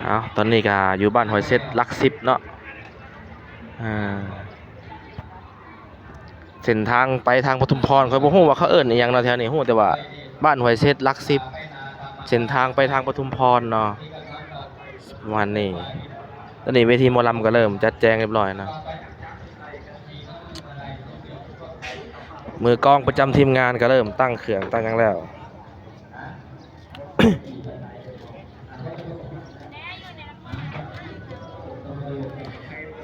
เอาตอนนี้ก็อยู่บ้านหอยเซ็ดลักซิบเนาะเส้นทางไปทางปทุมพรเขาบ่ฮู้ว่าเขาเอิ้นอีหยังเนาะแถวนี้ฮู้แต่ว่าบ้านหอยเซ็ดลักซิบเส้นทางไปทางปทุมพรเนาะประมาณนี้ตอนนี้เวทีหมอลำก็เริ่มจัดแจงเรียบร้อยนะมือกลองประจำทีมงานก็เริ่มตั้งเครื่องตั้งหยังแล้ว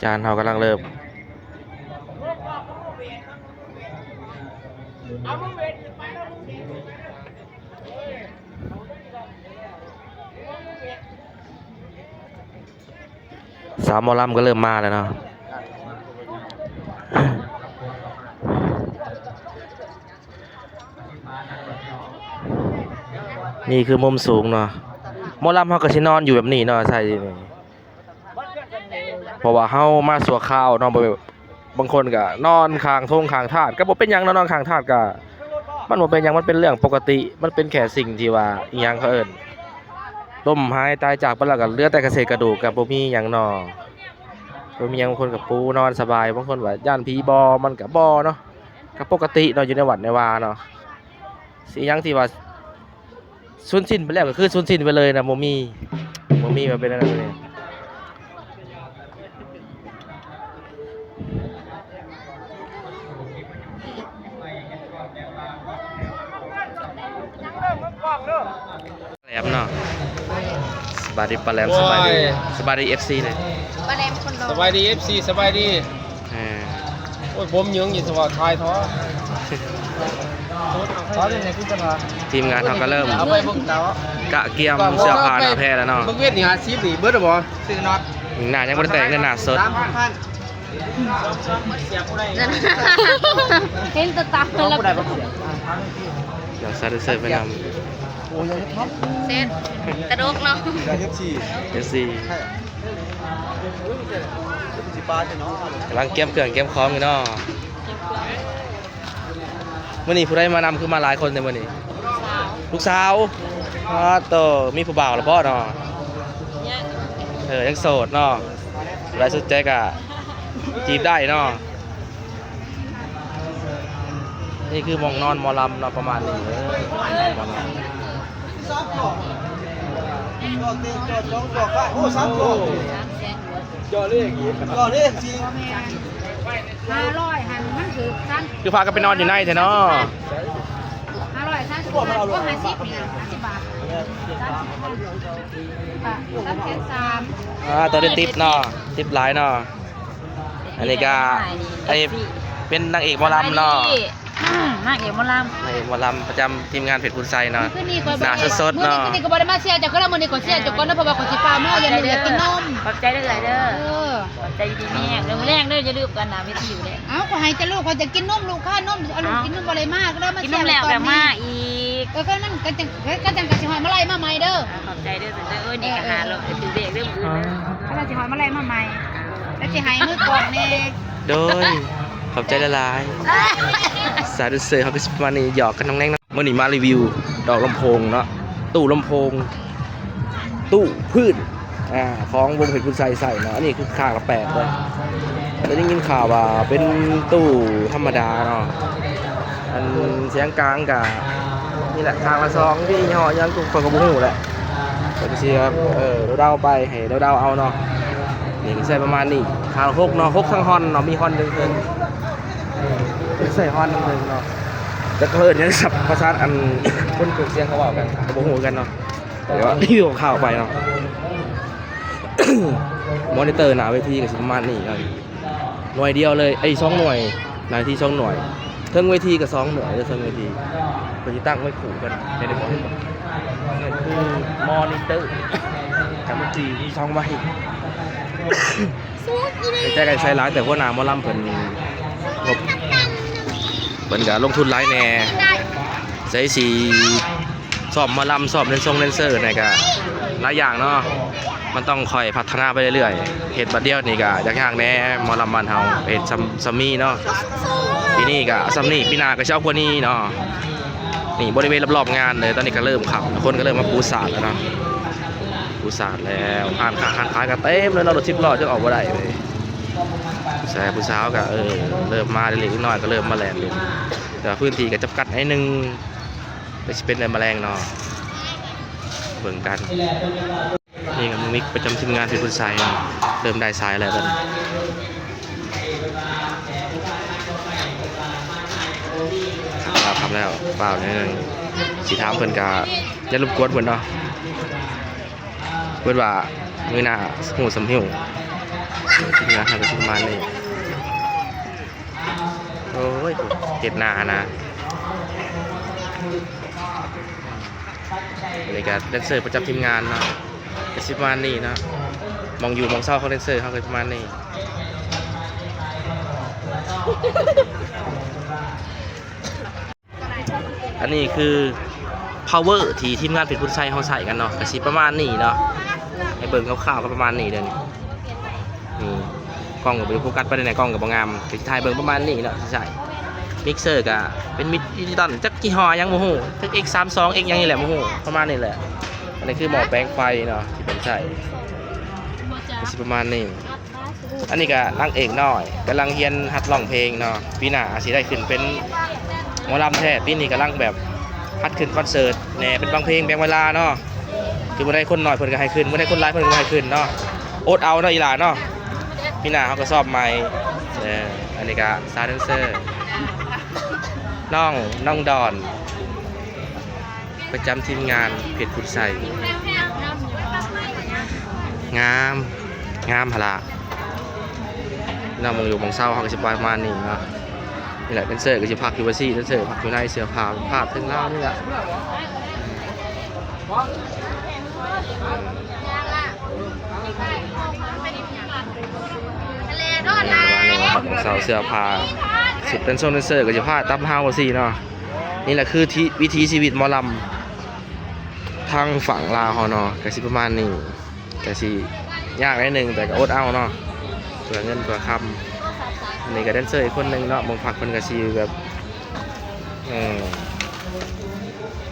จานเขากำลังเริ่มสาวหมอลำก็เริ่มมาแล้วเนาะนี่คือมุมสูงเนาะหมอลำเขาก็สินอนอยู่แบบนี้เนาะใช่นี่เพราะว่าเฮามาสัวข้าวเนาะบางคนก็นอนข้างทงข้างทาสก็บ่เป็นหยังเนาะนอนข้างทาสก็มันบ่เป็นหยังมันเป็นเรื่องปกติมันเป็นแค่สิ่งที่ว่าอีหยังเขาเอิ้นล้มหายตายจากไปแล้วก็เหลือแต่กระเศษกระดูกก็บ่มีหยังเนาะบ่มีหยังบางคนก็ปูนอนสบายบางคนว่าย่านผีบ่มันก็บ่เนาะก็ปกติเนาะอยู่ในวัดในวาเนาะสิหยังที่ว่าสูญสิ้นไปแล้วก็คือสูญสิ้นไปเลยนะบ่มีมาเป็นอะไรเลยแหลมเนาะสบายดีปลาแหลมสบายดี FC เนี่ยปลาแหลมคนรอสบายดี FC สบายดีโอ้ยผมยังอยู่สวัสดิ์ทายท้อทีมงานเขาก็เริ่ม เอาไปเบิ่งเต๋กะเกียมเสื้อผ้าหน้าแพร่แล้วเนาะเบิ่งเวทนี่50นี่เบิดบ่ซื้อน็อตหน้ายังบ่ได้แต่งเลยหน้าสดเห็นตะตาแล้วเดี๋ยวซาเซอร์ไปนำเซ็ตตะดกเนาะFC กำลังเกียมเครื่องเกียมของอยู่เนาะมื่อนี้ผู้ใดมานำคือมาหลายคนในมื่อนี้ลูกสาวโตมีผู้บ่าวหรือพ่อเนาะยังโสดเนาะรายสุดใจกะจีบได้เนาะนี่คือมองนอนหมอลำเนาะประมาณนี้หมอลำจ่อเลขจริง500หันมันคือสั้นคือพากันไปนอนอยู่ในแท้เนาะ500สั้นก็50นี่นะ50 บาท3ตัวได้ติปเนาะติปหลายเนาะอันนี้ก็ไอเป็นนางเอกหมอลำเนาะนางเอกหมอลำนางเอกหมอลำประจำทีมงานเพชรคุณไซเนาะหน้าสดๆเนาะมื้อนี้ก็บ่ได้มาเชียร์จักก็แล้วมื้อนี้ก็เชียร์จักก่อนนะเพราะว่าขอสิฟ้ามื้อยันอยากกินนมขอบใจเด้อขอบใจดีแม่เรื่องแรกเด้อจะลืมกันนะวิธีอยู่เด้เอ้าขอให้จะลูกขอจะกินนมลูกค่านมเอาลูกกินนมบ่ได้มากเด้อมากินนมแล้วแบบมาอีกก็นั่นก็จังก็สิหอยมาไล่มาใหม่เด้อขอบใจเด้อนี่ก็หาเราถือเด็กเรื่องอื่นถ้าเราสิหอยมาไล่มาใหม่แล้วสิให้มื้อก่อนแน่โดยขอบใจละลายสาธุเซอร์เขาก็มานี่หยอกกันน้องแน่งนะเมื่อนี้มารีวิวดอกลำโพงเนาะตู้ลำโพงตู้พืชของวงเพชรคุณไซใส่เนาะอันนี้คือข้างละ8เลยแล้วได้ยินข่าวว่าเป็นตู้ธรรมดาเนาะอันเสียงกลางกับนี่แหละข้างละ2ที่ห่อยังทุกคนก็บุ้งหูแหละก็เชียร์เดาไปให้เดาเอาเนาะนี่ใส่ประมาณนี้ข้าง6เนาะ6ทั้งฮอนเนาะมีฮอน1ใส่ฮอน1เนาะจะเพิ่นยังสับภาษาอันคนเสียงเขาบอกกันก็บ่ฮู้กันเนาะแต่ว่ารีวิวข่าวไปเนาะมอนิเตอร์หน้าเวทีก็สิประมาณนี้เนาะหน่วยเดียวเลยไอ้2หน่วยหน้าที่2หน่วยเทิงเวทีก็2หน่วยเทิงเวทีเพิ่นสิตั้งไว้คู่กันได้บ่นี่คือมอนิเตอร์กับจีมี2ใบใจกันใช้ร้ายแต่พวกน้ำมอลำเพิ่นงบเพิ่นก็ลงทุนหลายแน่ใช้สีสอบมอลำสอบเลนเซอร์นี่ก็หลายอย่างเนาะมันต้องคอยพัฒนาไปเรื่อยๆเฮ็ดบัดเดียวนี่ก็ยากๆแน่มอลำบ้านเฮาเฮ็ดซัมมี่เนาะปีนี้ก็ซัมนี่ปีหน้าก็เช้ากว่านี้เนาะนี่บริเวณรอบๆงานเลยตอนนี้ก็เริ่มขับคนก็เริ่มมาปูสาดแล้วเนาะ ผู้สาดแล้วหันขายกันเต็มเลยเรารถ10 ล้อจะออกบ่ได้เลยผู้สาวก็เริ่มมาเล็กๆน้อยก็เริ่มมาแล่นเลยแต่พื้นที่ก็จำกัดให้นึงไปสิเป็นแมลงเนาะเบิ่งกันนี่กับมิกประจำทีมงานที่คุณสายเริ่มได้สายแล้วกันทำแล้วเปล่าเนี่ยสีท้ามเพิ่นกะจะรบกวนเพิ่นเนาะเพิ่นว่ามือหน้าหูสำหิวทีมงานทำเป็นประมาณนี้โอ้ยเจ็ดหน้านะนี่ก็แดนเซอร์ประจำทีมงานเนาะก็สิประมาณนี้เนาะมองอยู่มองเศร้าเขาแดนเซอร์เขาก็ประมาณนี้อันนี้คือ power ที่ทีมงานเป็นผู้ใช้เขาใส่กันเนาะก็สิประมาณนี้เนาะให้เบิ่งคร่าวๆก็ประมาณนี้เด้อนี่กล้องกับโฟกัสไปในกล้องกับบางงามก็ถ่ายเบิ่งประมาณนี้เนาะใส่มิกเซอร์ก็เป็นมิดิจิตอลจักกี่ห่อยังโมโหจัก X32 X ยังนี่แหละโมโหประมาณนี้แหละอันนี้คือหม้อแปลงไฟเนาะที่เป็นใส่ก็สิประมาณนี้อันนี้ก็นางเอกน้อยกำลังเรียนหัดร้องเพลงเนาะปีหน้าอาจสิได้ขึ้นเป็นหมอลำแท้ปีนี้กำลังแบบหัดขึ้นคอนเสิร์ตแหน่เป็นบางเพลงแบ่งเวลาเนาะคือบ่ได้คนน้อยเพิ่นก็ให้ขึ้นบ่ได้คนหลายเพิ่นก็ให้ขึ้นเนาะอดเอาเนาะอีหลาเนาะปีหน้าเขาก็สอบใหม่อันนี้ก็ซาแดนเซอร์น้องดอนประจำทีมงานเพชรพุทธไสงามหละน้ำมองอยู่มองเศร้าเขาก็จะประมาณนี้เนาะนี่แหละแดนเซอร์ก็จะพักอยู่ว่าซี่แดนเซอร์พักอยู่ในเสื้อผ้าถึงเล่านี่แหละมองเศร้าเสื้อผ้าสุดแดนเซอร์ก็จะผ้าตั้มห้าวว่าซี่เนาะนี่แหละคือวิถีชีวิตหมอลำทางฝั่งลาวเนาะก็สิประมาณนี้ก็สิยากนิดนึงแต่ก็อดเอาเนาะเพื่อเงินเพื่อคำอันนี้ก็แดนเซอร์อีกคนนึงเนาะมองผักคนก็สิแบบ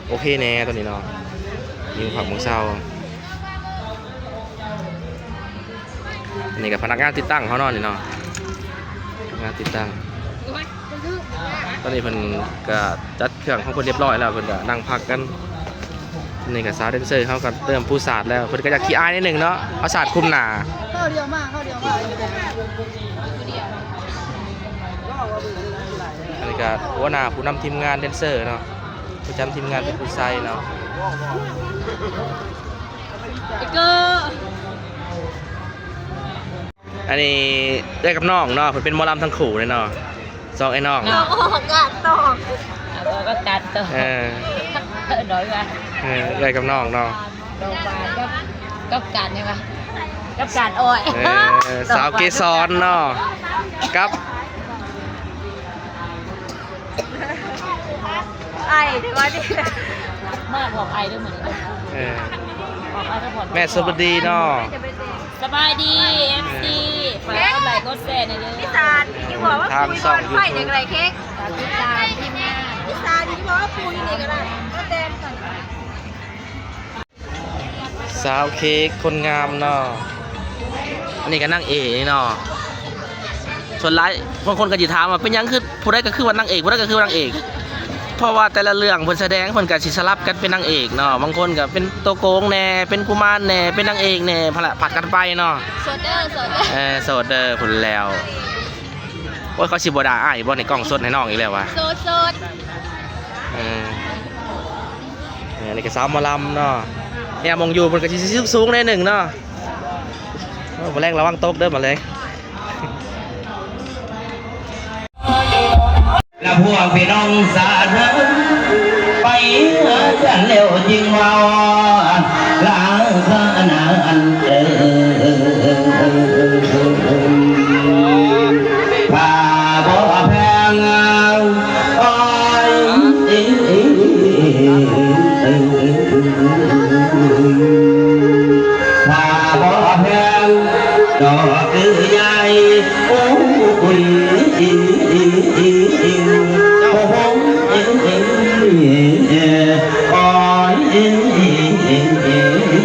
โอเคแน่ตอนนี้เนาะยิงผักมองเศร้าอันนี้กับพนักงานติดตั้งเขาเนาะนี่เนาะพนักงานติดตั้งตอนนี้เพิ่นก็จัดเครื่องของเพิ่นเรียบร้อยแล้วเพิ่นก็นั่งพักกันนี่ก็สาวแดนเซอร์เขาก็เริ่มปูศาสตร์แล้วเพิ่นก็จะขี้อายนิดนึงเนาะเอาศาสตร์คุมหน้าเข้าเดียวมากอันนี้ก็หัวหน้าผู้นำทีมงานแดนเซอร์เนาะประจำทีมงานเป็นผู้ชายเนาะอันนี้ได้กับน้องเนาะเพิ่นเป็นหมอลำทั้งคู่เลยเนาะสองไอ้น้องเนาะกัดต่อก็กัดต่อน้อยว่ะได้กับน้องเนาะกับกัดใช่ปะกับกัดอ้อยสาวเกสรเนาะกับไอ้ที่ว่าดิมากบอกไอ้ด้วยเหมือนแม่สวัสดีเนาะสบายดี MC ฝากกดไลค์กดแชร์หน่อยเด้อพี่ซานที่บอกว่าคุยบอลไฟในอะไรเค้กพี่ซานทีมงานพี่ซานที่บอกว่าคุยในก็ได้ก็แดงก่อนสาวเค้กคนงามเนาะอันนี้ก็นั่งเอกเนาะส่วนไลฟ์บางคนก็จะถามว่าเป็นยังคือผู้ใดก็คือว่านางเอกผู้ใดก็คือว่านางเอกเพราะว่าแต่ละเรื่องเพิ่นแสดงเพิ่นก็สิสลับกันเป็นนางเอกเนาะบางคนก็เป็นตัวโกงแน่เป็นกุมารแน่เป็นนางเอกแน่ผัดกันไปเนาะโสดเด้อโสดเด้อพุ่นแล้วโอ้ยเขาสิบ่ด่าอ้ายบ่ในกล้องสดให้น้องอีกแล้ววะโสดนี่ก็สาวหมอลำเนาะเนี่ยมองอยู่เพิ่นก็สิสูงๆหน่อยนึงเนาะมาแรงระวังตกเด้อมาเลยและพวกพี่น้องสาธุไปกันเร็วจริงว่าลาขนาดพาบ่แพงอ้อยพาบ่แพงดอกคือใหญ่โอ้ยโอ้ย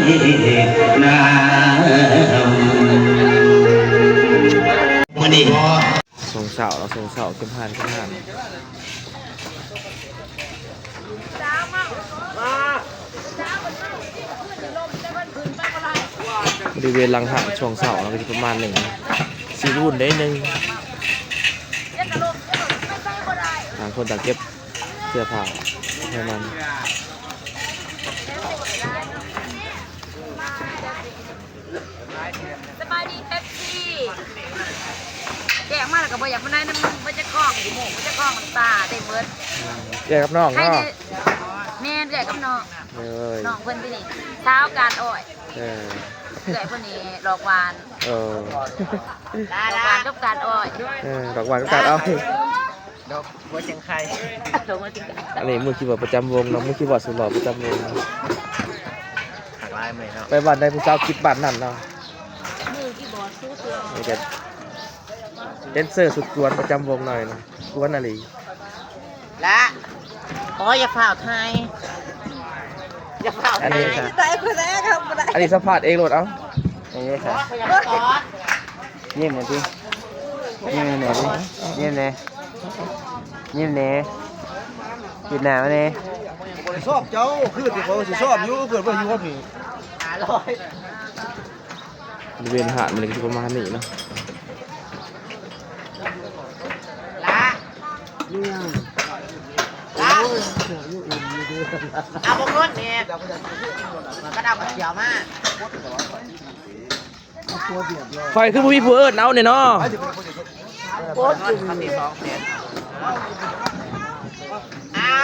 น้ำมื้อนี้ ส่งเสาเราส่งเสาเข้มหันบริเวณลังหันช่วงเสาเราก็จะประมาณ4 รุ่นได้1ต่างคนต่างเก็บเสื้อผ้าให้มัน สบายดีเป๊ปซี่แจกมาแล้วก็บ่อยากมาได้น้ำมันจะกล้องอยู่หมู่มันจะกล้องน้ำตาได้เบิด แยกกับน้อง ให้ เนาะ ดิแม่แจกกับน้อง เลย น้องเพิ่นที่นี่เช้าการอ้อย เออ แจกเพิ่นนี่ดอกหวาน เออ ดอกหวานกับการอ้อย ดอกหวานก็ตัดเอา ดอกบัวเชียงไข่ ดอกมาถึง อันนี้มือคีย์บอร์ดประจำวงเนาะมือคีย์บอร์ดสุดหล่อประจำวง หักลายไหมครับ ไปบ้านใดผู้สาวคิดบ้านนั่นเนาะ มือที่บอดสู้ตัว นี่ก็เดนเซอร์สุดกวนประจำวงหน่อยนะกวนอะไร ละอ๋ออย่าฝ่าไทยอย่าฝ่า อัน ไท นี้ ย ค่ะ ได้คนแรกครับ อันนี้สัมผัสเองโหลดเอา อย่างนี้ค่ะ ขยันต่อ ยิ้มหน่อยพี่ยิ้มหน่อยพี่ยิ้มหน่อยยิ้มหน่อยปิดหน้ามาเลย บ่ได้ชอบเจ้าคือที่เขาสิชอบอยู่เกิดว่าอยู่ว่าผี บริเวณหาดมันเลยก็จะประมาณนี้เนาะ ละละเอาบงรถเนี่ยมันก็ดำเขียวมาก ไฟคือผู้มีผู้เอิญเอาเนี่ยเนาะ โคตรจุ่มเอา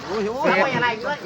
โอ้ยอะไรเยอะ